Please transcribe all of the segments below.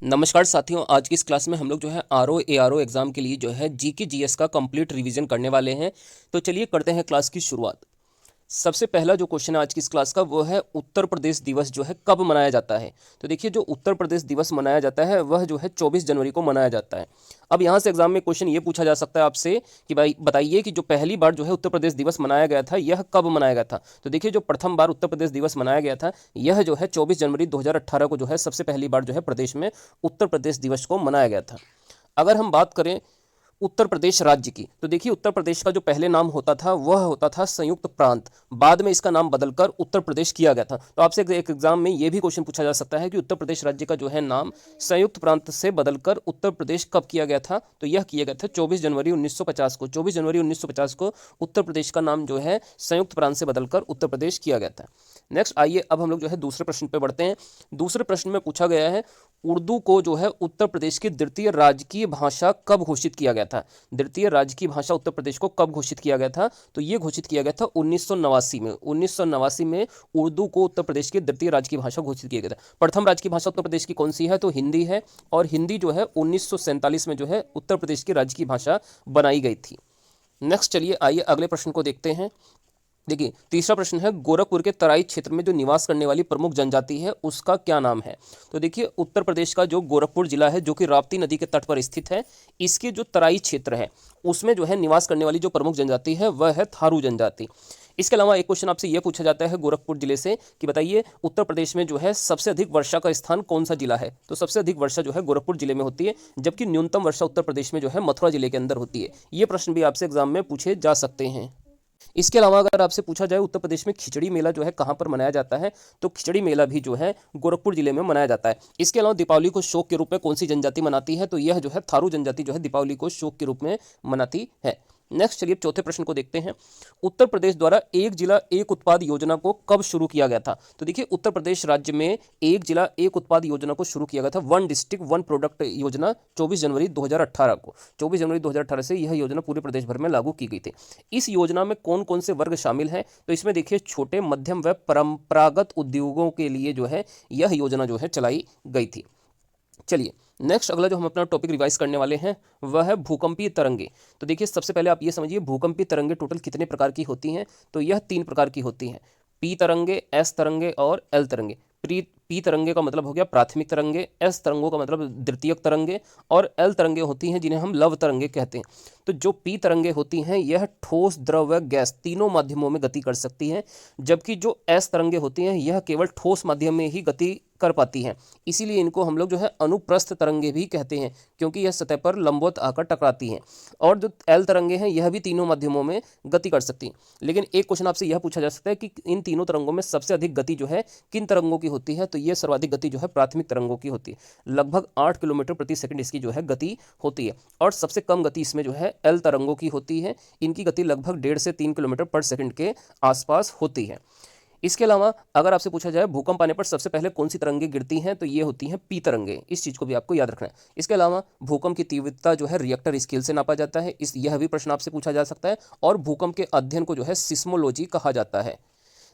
नमस्कार साथियों, आज की इस क्लास में हम लोग जो है आरओ एआरओ एग्जाम के लिए जो है जीके जीएस का कंप्लीट रिवीजन करने वाले हैं। तो चलिए करते हैं क्लास की शुरुआत। सबसे पहला जो क्वेश्चन है आज की इस क्लास का वो है उत्तर प्रदेश दिवस जो है कब मनाया जाता है। तो देखिए, जो उत्तर प्रदेश दिवस मनाया जाता है वह जो है 24 जनवरी को मनाया जाता है। अब यहाँ से एग्जाम में क्वेश्चन ये पूछा जा सकता है आपसे कि भाई बताइए कि जो पहली बार जो है उत्तर प्रदेश दिवस मनाया गया था यह कब मनाया गया था। तो देखिए, जो प्रथम बार उत्तर प्रदेश दिवस मनाया गया था यह जो है 24 जनवरी 2018 को जो है सबसे पहली बार जो है प्रदेश में उत्तर प्रदेश दिवस को मनाया गया था। अगर हम बात करें उत्तर प्रदेश राज्य की, तो देखिए उत्तर प्रदेश का जो पहले नाम होता था वह होता था संयुक्त प्रांत। बाद में इसका नाम बदलकर उत्तर प्रदेश किया गया था। तो आपसे एक एग्जाम में यह भी क्वेश्चन पूछा जा सकता है कि उत्तर प्रदेश राज्य का जो है नाम संयुक्त प्रांत से बदलकर उत्तर प्रदेश कब किया गया था। तो यह किया गया था 24 जनवरी 1950 को। 24 जनवरी 1950 को उत्तर प्रदेश का नाम जो है संयुक्त प्रांत से बदलकर उत्तर प्रदेश किया गया था। नेक्स्ट आइए अब हम लोग जो है दूसरे प्रश्न पे बढ़ते हैं। दूसरे प्रश्न में पूछा गया है उर्दू को जो है उत्तर प्रदेश की द्वितीय राजकीय भाषा कब घोषित किया गया था। द्वितीय राजकीय भाषा उत्तर प्रदेश को कब घोषित किया गया था। तो ये घोषित किया गया था 1989 में। 1989 में उर्दू को उत्तर प्रदेश की द्वितीय राजकीय भाषा घोषित किया गया था। प्रथम राजकीय भाषा उत्तर प्रदेश की कौन सी है, तो हिंदी है। और हिंदी जो है 1947 में जो है उत्तर प्रदेश की राजकीय भाषा बनाई गई थी। नेक्स्ट चलिए आइए अगले प्रश्न को देखते हैं। देखिए, तीसरा प्रश्न है गोरखपुर के तराई क्षेत्र में जो निवास करने वाली प्रमुख जनजाति है उसका क्या नाम है। तो देखिए, उत्तर प्रदेश का जो गोरखपुर जिला है जो कि राप्ती नदी के तट पर स्थित है, इसके जो तराई क्षेत्र है उसमें जो है निवास करने वाली जो प्रमुख जनजाति है वह है थारू जनजाति। इसके अलावा एक क्वेश्चन आपसे यह पूछा जाता है गोरखपुर जिले से कि बताइए उत्तर प्रदेश में जो है सबसे अधिक वर्षा का स्थान कौन सा जिला है। तो सबसे अधिक वर्षा जो है गोरखपुर जिले में होती है, जबकि न्यूनतम वर्षा उत्तर प्रदेश में जो है मथुरा जिले के अंदर होती है। ये प्रश्न भी आपसे एग्जाम में पूछे जा सकते हैं। इसके अलावा अगर आपसे पूछा जाए उत्तर प्रदेश में खिचड़ी मेला जो है कहाँ पर मनाया जाता है, तो खिचड़ी मेला भी जो है गोरखपुर जिले में मनाया जाता है। इसके अलावा दीपावली को शौक के रूप में कौन सी जनजाति मनाती है, तो यह जो है थारू जनजाति जो है दीपावली को शौक के रूप में मनाती है। नेक्स्ट चलिए चौथे प्रश्न को देखते हैं। उत्तर प्रदेश द्वारा एक जिला एक उत्पाद योजना को कब शुरू किया गया था। तो देखिए, उत्तर प्रदेश राज्य में एक जिला एक उत्पाद योजना को शुरू किया गया था, वन डिस्ट्रिक्ट वन प्रोडक्ट योजना 24 जनवरी 2018 को। 24 जनवरी 2018 से यह योजना पूरे प्रदेश भर में लागू की गई थी। इस योजना में कौन कौन से वर्ग शामिल हैं, तो इसमें देखिए छोटे मध्यम व परंपरागत उद्योगों के लिए जो है यह योजना जो है चलाई गई थी। चलिए नेक्स्ट अगला जो हम अपना टॉपिक रिवाइज करने वाले हैं वह है भूकंपीय तरंगे। तो देखिए, सबसे पहले आप ये समझिए भूकंपीय तरंगे टोटल कितने प्रकार की होती हैं। तो यह 3 प्रकार की होती हैं, पी तरंगे, एस तरंगे और एल तरंगे। पी तरंगे का मतलब हो गया प्राथमिक तरंगे, एस तरंगों का मतलब द्वितीयक तरंगे, और एल तरंगे होती हैं जिन्हें हम लव तरंगे कहते हैं। तो जो पी तरंगे होती हैं यह ठोस, द्रव व गैस तीनों माध्यमों में गति कर सकती हैं, जबकि जो एस तरंगे होती हैं यह केवल ठोस माध्यम में ही गति कर पाती हैं। इसीलिए इनको हम लोग जो है अनुप्रस्थ तरंगे भी कहते हैं, क्योंकि यह सतह पर लंबवत आकर टकराती हैं। और जो एल तरंगे हैं यह भी तीनों माध्यमों में गति कर सकती हैं। लेकिन एक क्वेश्चन आपसे यह पूछा जा सकता है कि इन तीनों तरंगों में सबसे अधिक गति जो है किन तरंगों की होती है। तो यह सर्वाधिक गति जो है प्राथमिक तरंगों की होती है, लगभग 8 किलोमीटर प्रति सेकंड इसकी जो है गति होती है। और सबसे कम गति इसमें जो है एल तरंगों की होती है, इनकी गति लगभग 1.5 से 3 किलोमीटर पर सेकंड के आसपास होती है। इसके अलावा अगर आपसे पूछा जाए भूकंप आने पर सबसे पहले कौन सी तरंगे गिरती हैं, तो ये होती हैं पी तरंगे। इस चीज़ को भी आपको याद रखना है। इसके अलावा भूकंप की तीव्रता जो है रिएक्टर स्केल से नापा जाता है, यह भी प्रश्न आपसे पूछा जा सकता है। और भूकंप के अध्ययन को जो है सिस्मोलॉजी कहा जाता है।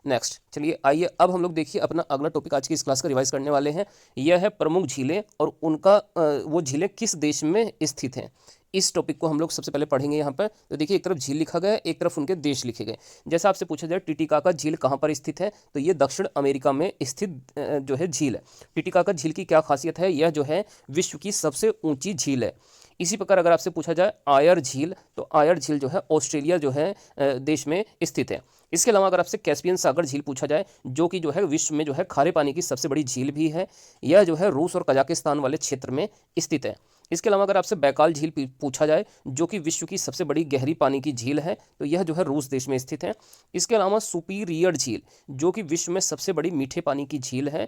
नेक्स्ट चलिए आइए अब हम लोग देखिए अपना अगला टॉपिक आज की इस क्लास का रिवाइज करने वाले हैं। यह है प्रमुख झीलें और उनका वो झीलें किस देश में स्थित हैं। इस टॉपिक को हम लोग सबसे पहले पढ़ेंगे यहाँ पर। तो देखिए, एक तरफ झील लिखा गया है, एक तरफ उनके देश लिखे गए। जैसा आपसे पूछा जाए टिटिकाका झील कहाँ पर स्थित है, तो ये दक्षिण अमेरिका में स्थित जो है झील है। टिटिकाका झील की क्या खासियत है, यह जो है विश्व की सबसे ऊंची झील है। इसी प्रकार अगर आपसे पूछा जाए आयर झील, तो आयर झील जो है ऑस्ट्रेलिया जो है देश में स्थित है। इसके अलावा अगर आपसे कैस्पियन सागर झील पूछा जाए, जो कि जो है विश्व में जो है खारे पानी की सबसे बड़ी झील भी है, यह जो है रूस और कजाकिस्तान वाले क्षेत्र में स्थित है। इसके अलावा अगर आपसे बैकाल झील पूछा जाए, जो कि विश्व की सबसे बड़ी गहरी पानी की झील है, तो यह जो है रूस देश में स्थित है। इसके अलावा सुपीरियर झील, जो कि विश्व में सबसे बड़ी मीठे पानी की झील है,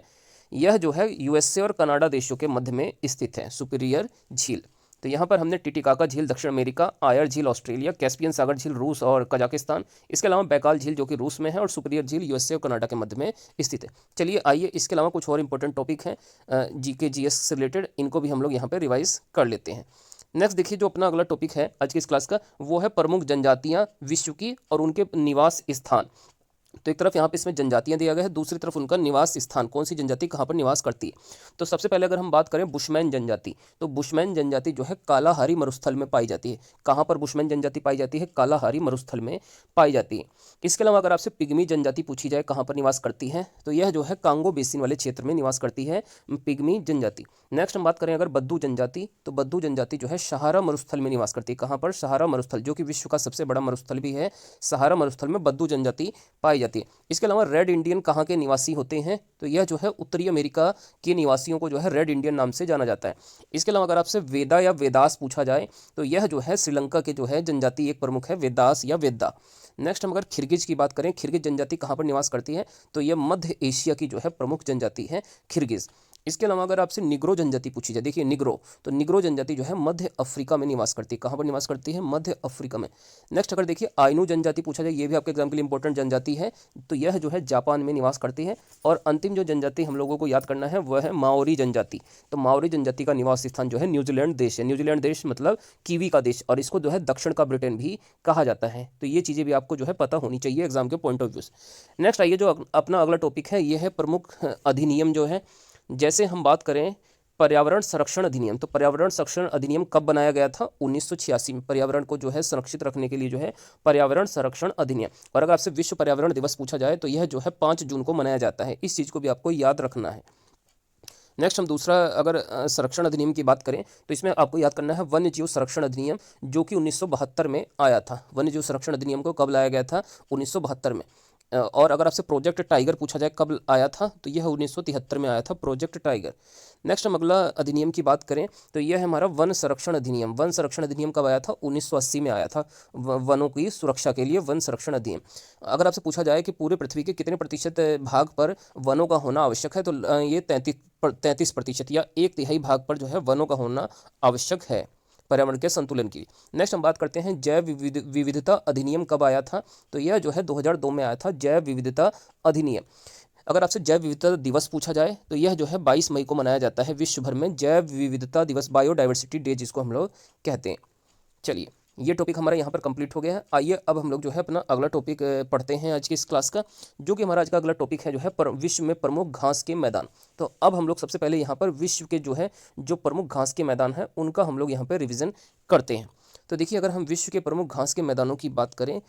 यह जो है यूएसए और कनाडा देशों के मध्य में स्थित है सुपीरियर झील। तो यहाँ पर हमने टिटिकाका झील दक्षिण अमेरिका, आयर झील ऑस्ट्रेलिया, कैस्पियन सागर झील रूस और कजाकिस्तान, इसके अलावा बैकाल झील जो कि रूस में है, और सुपीरियर झील यूएसए और कनाडा के मध्य में स्थित है। चलिए आइए इसके अलावा कुछ और इंपॉर्टेंट टॉपिक हैं जीके जीएस से रिलेटेड, इनको भी हम लोग यहाँ पर रिवाइज कर लेते हैं। नेक्स्ट देखिए, जो अपना अगला टॉपिक है आज की इस क्लास का वो है प्रमुख जनजातियाँ विश्व की और उनके निवास स्थान। तो एक तरफ यहाँ पे इसमें जनजातियाँ दिया गया है, दूसरी तरफ उनका निवास स्थान, कौन सी जनजाति कहाँ पर निवास करती है। तो सबसे पहले अगर हम बात करें बुशमैन जनजाति, तो बुशमैन जनजाति जो है कालाहारी मरुस्थल में पाई जाती है। कहाँ पर बुशमैन जनजाति पाई जाती है? कालाहारी मरुस्थल में पाई जाती है। इसके अलावा अगर आपसे पिग्मी जनजाति पूछी जाए कहाँ पर निवास करती है, तो यह जो है कांगो बेसिन वाले क्षेत्र में निवास करती है पिग्मी जनजाति। नेक्स्ट हम बात करें अगर बद्दू जनजाति, तो बद्दू जनजाति जो है सहारा मरुस्थल में निवास करती है। कहाँ पर? सहारा मरुस्थल, जो कि विश्व का सबसे बड़ा मरुस्थल भी है। सहारा मरुस्थल में बद्दू जनजाति पाई जाती है। इसके अलावा रेड इंडियन कहाँ के निवासी होते हैं? तो यह जो है उत्तरी अमेरिका के निवासियों को जो है रेड इंडियन नाम से जाना जाता है। इसके अलावा अगर आपसे वेदा या वेदास पूछा जाए, तो यह जो है श्रीलंका के जो है जनजाति एक प्रमुख है, वेदास या वेदा। नेक्स्ट हम अगर खिरगिज की बात करें, खिरगिज जनजाति कहाँ पर निवास करती है? तो यह मध्य एशिया की जो है प्रमुख जनजाति है खिरगिज। इसके अलावा अगर आपसे निग्रो जनजाति पूछी जाए, देखिए निग्रो, तो निग्रो जनजाति जो है मध्य अफ्रीका में निवास करती है। कहाँ पर निवास करती है? मध्य अफ्रीका में। नेक्स्ट अगर देखिए आइनू जनजाति पूछा जाए, ये भी आपके एग्जाम के लिए इंपॉर्टेंट जनजाति है, तो यह जो है जापान में निवास करती है। और अंतिम जो जनजाति हम लोगों को याद करना है वह है माओरी जनजाति। तो माओरी जनजाति का निवास स्थान जो है न्यूजीलैंड देश है। न्यूजीलैंड देश मतलब कीवी का देश, और इसको जो है दक्षिण का ब्रिटेन भी कहा जाता है। तो ये चीज़ें भी आपको जो है पता होनी चाहिए एग्जाम के पॉइंट ऑफ व्यू से। नेक्स्ट आइए जो अपना अगला टॉपिक है, ये है प्रमुख अधिनियम जो है। जैसे हम बात करें पर्यावरण संरक्षण अधिनियम, तो पर्यावरण संरक्षण अधिनियम कब बनाया गया था? 1986 में। पर्यावरण को जो है संरक्षित रखने के लिए जो है पर्यावरण संरक्षण अधिनियम। और अगर आपसे विश्व पर्यावरण दिवस पूछा जाए, तो यह जो है 5 जून को मनाया जाता है। इस चीज़ को भी आपको याद रखना है। नेक्स्ट हम दूसरा अगर संरक्षण अधिनियम की बात करें, तो इसमें आपको याद करना है वन्य जीव संरक्षण अधिनियम, जो कि 1972 में आया था। वन्य जीव संरक्षण अधिनियम को कब लाया गया था? 1972 में। और अगर आपसे प्रोजेक्ट टाइगर पूछा जाए कब आया था, तो यह 1973 में आया था प्रोजेक्ट टाइगर। नेक्स्ट हम अगला अधिनियम की बात करें, तो यह है हमारा वन संरक्षण अधिनियम। वन संरक्षण अधिनियम कब आया था? 1980 में आया था। वनों की सुरक्षा के लिए वन संरक्षण अधिनियम। अगर आपसे पूछा जाए कि पूरे पृथ्वी के कितने प्रतिशत भाग पर वनों का होना आवश्यक है, तो ये 33% या 1/3 भाग पर जो है वनों का होना आवश्यक है पर्यावरण के संतुलन की। नेक्स्ट हम बात करते हैं जैव विविधता अधिनियम कब आया था, तो यह जो है 2002 में आया था जैव विविधता अधिनियम। अगर आपसे जैव विविधता दिवस पूछा जाए, तो यह जो है 22 मई को मनाया जाता है विश्व भर में जैव विविधता दिवस, बायोडाइवर्सिटी डे जिसको हम लोग कहते हैं। चलिए ये टॉपिक हमारा यहाँ पर कंप्लीट हो गया है। आइए अब हम लोग जो है अपना अगला टॉपिक पढ़ते हैं आज की इस क्लास का, जो कि हमारा आज का अगला टॉपिक है जो है विश्व में प्रमुख घास के मैदान। तो अब हम लोग सबसे पहले यहाँ पर विश्व के जो है जो प्रमुख घास के मैदान हैं उनका हम लोग यहाँ पर रिविज़न करते हैं। तो देखिए अगर हम विश्व के प्रमुख घास के मैदानों की बात करें,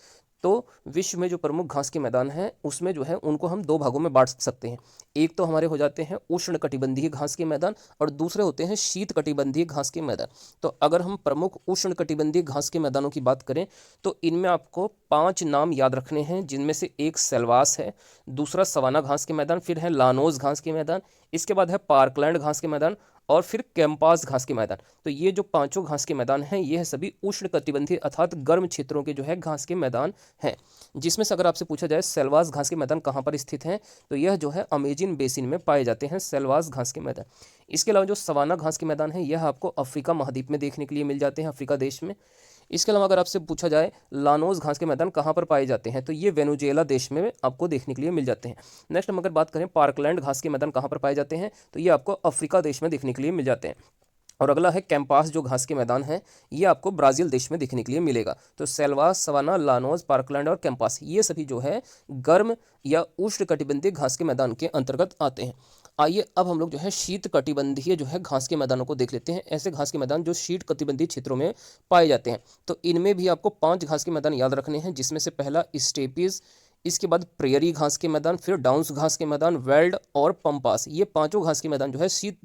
तो विश्व में जो प्रमुख घास के मैदान हैं उसमें जो है उनको हम 2 भागों में बांट सकते हैं। एक तो हमारे हो जाते हैं उष्ण कटिबंधीय घास के मैदान, और दूसरे होते हैं शीत कटिबंधीय घास के मैदान। तो अगर हम प्रमुख उष्ण कटिबंधीय घास के मैदानों की बात करें, तो इनमें आपको 5 नाम याद रखने हैं, जिनमें से एक सेल्वास है, दूसरा सवाना घास के मैदान, फिर है लानोज घास के मैदान, इसके बाद है पार्कलैंड घास के मैदान, और फिर कैंपास घास के मैदान। तो ये जो 5 घास के मैदान हैं, ये सभी उष्ण कटिबंधीय अर्थात गर्म क्षेत्रों के जो है घास के मैदान हैं। जिसमें से अगर आपसे पूछा जाए सेल्वास घास के मैदान कहाँ पर स्थित हैं, तो यह जो है अमेजन बेसिन में पाए जाते हैं सेल्वास घास के मैदान। इसके अलावा जो सवाना घास के मैदान है, यह आपको अफ्रीका महाद्वीप में देखने के लिए मिल जाते हैं, अफ्रीका देश में। इसके अलावा अगर आपसे पूछा जाए लानोज घास के मैदान कहाँ पर पाए जाते हैं, तो ये वेनेजुएला देश में आपको देखने के लिए मिल जाते हैं। नेक्स्ट हम अगर बात करें पार्कलैंड घास के मैदान कहाँ पर पाए जाते हैं, तो ये आपको अफ्रीका देश में देखने के लिए मिल जाते हैं। और अगला है कैंपास जो घास के मैदान है, ये आपको ब्राज़ील देश में देखने के लिए मिलेगा। तो सेल्वास, सवाना, लानोज, पार्कलैंड और कैंपास ये सभी जो है गर्म या उष्ण कटिबंधीय घास के मैदान के अंतर्गत आते हैं। आइए अब हम लोग जो है शीत कटिबंधीय जो है घास के मैदानों को देख लेते हैं। ऐसे घास के मैदान जो शीत कटिबंधीय क्षेत्रों में पाए जाते हैं, तो इनमें भी आपको 5 घास के मैदान याद रखने हैं, जिसमें से पहला स्टेपीज, इसके बाद प्रेयरी घास के मैदान, फिर डाउन्स घास के मैदान, वेल्ड और पंपास। ये 5 घास के मैदान जो है शीत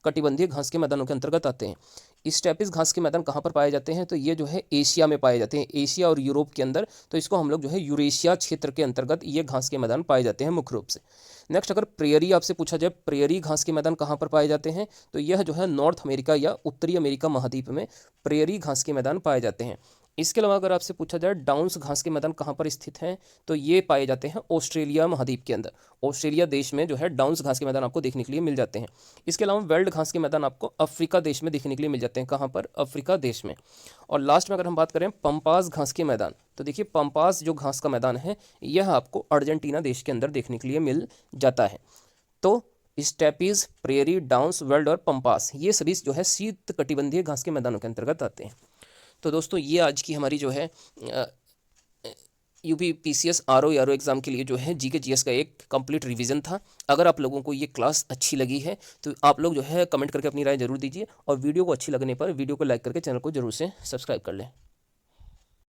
कटिबंधीय घास के मैदानों के अंतर्गत आते हैं। स्टेपिस घास के मैदान कहाँ पर पाए जाते हैं, तो ये जो है एशिया में पाए जाते हैं, एशिया और यूरोप के अंदर। तो इसको हम लोग जो है यूरेशिया क्षेत्र के अंतर्गत ये घास के मैदान पाए जाते हैं मुख्य रूप से। नेक्स्ट अगर प्रेयरी आपसे पूछा जाए प्रेयरी घास के मैदान कहाँ पर पाए जाते हैं, तो यह जो है नॉर्थ अमेरिका या उत्तरी अमेरिका महाद्वीप में प्रेयरी घास के मैदान पाए जाते हैं। इसके अलावा अगर आपसे पूछा जाए डाउन्स घास के मैदान कहाँ पर स्थित हैं, तो ये पाए जाते हैं ऑस्ट्रेलिया महाद्वीप के अंदर। ऑस्ट्रेलिया देश में जो है डाउन्स घास के मैदान आपको देखने के लिए मिल जाते हैं। इसके अलावा वेल्ड घास के मैदान आपको अफ्रीका देश में देखने के लिए मिल जाते हैं। कहाँ पर? अफ्रीका देश में। और लास्ट में अगर हम बात करें पंपास घास के मैदान, तो देखिए पंपास जो घास का मैदान है, यह आपको अर्जेंटीना देश के अंदर देखने के लिए मिल जाता है। तो स्टेपीज, प्रेयरी, डाउन्स, वेल्ड और पंपास ये सभी जो है शीत कटिबंधीय घास के मैदानों के अंतर्गत आते हैं। तो दोस्तों ये आज की हमारी जो है UP PCS RO ARO exam के लिए जो है जीके जीएस का एक कंप्लीट रिवीजन था। अगर आप लोगों को ये क्लास अच्छी लगी है तो आप लोग जो है कमेंट करके अपनी राय जरूर दीजिए, और वीडियो को अच्छी लगने पर वीडियो को लाइक करके चैनल को जरूर से सब्सक्राइब कर लें।